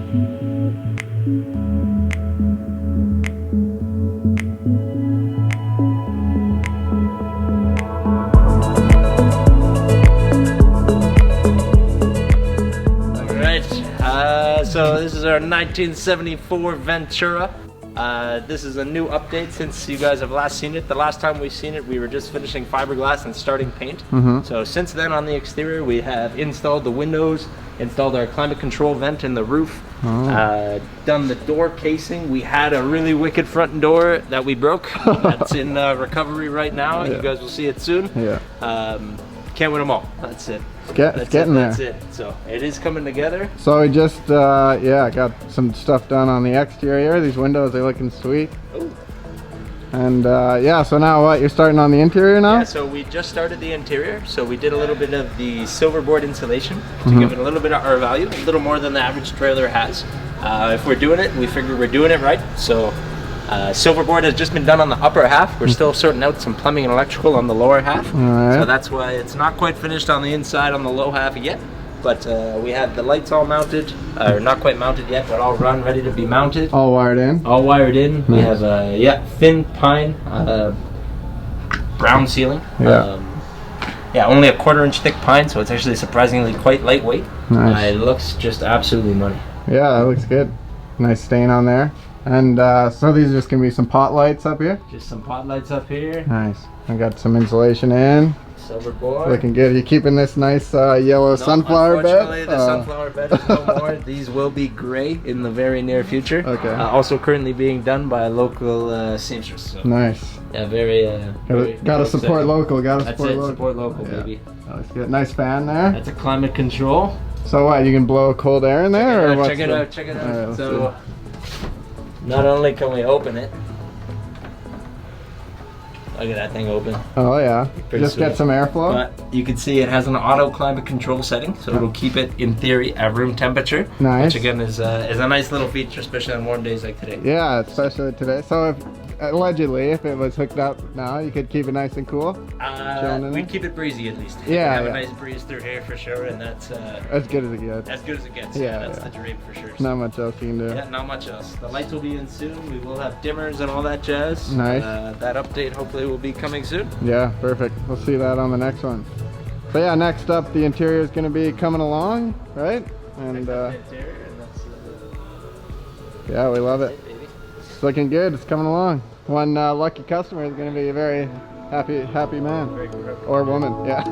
So this is our 1974 Ventura. This is a new update since you guys have last seen it. The last time we seen it, we were just finishing fiberglass and starting paint. So since then on the exterior, we have installed the windows, installed our climate control vent in the roof, done the door casing. We had a really wicked front door that we broke. That's in recovery right now. You guys will see it soon. Can't win them all. That's it. It's getting there. That's it. So it is coming together. So we just got some stuff done on the exterior. These windows are looking sweet. Ooh. And so now what? You're starting on the interior now? Yeah, so we just started the interior. So we did a little bit of the silver board insulation to give it a little bit of R value, a little more than the average trailer has. If we're doing it, we figure we're doing it right. So silver board has just been done on the upper half. We're still sorting out some plumbing and electrical on the lower half. So that's why it's not quite finished on the inside on the low half yet. But we have the lights all mounted, or not quite mounted yet, but all run, ready to be mounted. All wired in? All wired in. We have thin pine, brown ceiling. Only a 1/4 inch thick pine, so it's actually surprisingly quite lightweight. It looks just absolutely money. Yeah, that looks good. Nice stain on there. And so these are just gonna be some pot lights up here? Just some pot lights up here. Nice. I got some insulation in. Silver board. Looking good. You keeping this nice yellow sunflower bed? Unfortunately, the sunflower bed is no more. These will be gray in the very near future. Okay. Also currently being done by a local seamstress. So. Nice. Yeah, very gotta support local. Gotta support local. Support local, baby. That's good. Nice fan there. That's a climate control. So what? You can blow cold air in there, Check it out. Check it out. Right, so, not only can we open it. Look at that thing open. Oh yeah. Just sweet. Get some airflow. But you can see it has an auto climate control setting, so it'll keep it in theory at room temperature. Nice. Which again is a nice little feature, especially on warm days like today. Yeah, especially today. So if allegedly, if it was hooked up now, you could keep it nice and cool. We'd keep it breezy at least. Yeah. Have a nice breeze through here for sure, and that's as good as it gets. As good as it gets. Yeah, That's the dream for sure. Not much else you can do. Yeah, not much else. The lights will be in soon. We will have dimmers and all that jazz. Nice. That update hopefully will be coming soon. Yeah, perfect. We'll see that on the next one. So yeah, next up the interior is going to be coming along, right? And yeah, we love it. It's looking good. It's coming along. One lucky customer is going to be a very happy man or woman. Yeah.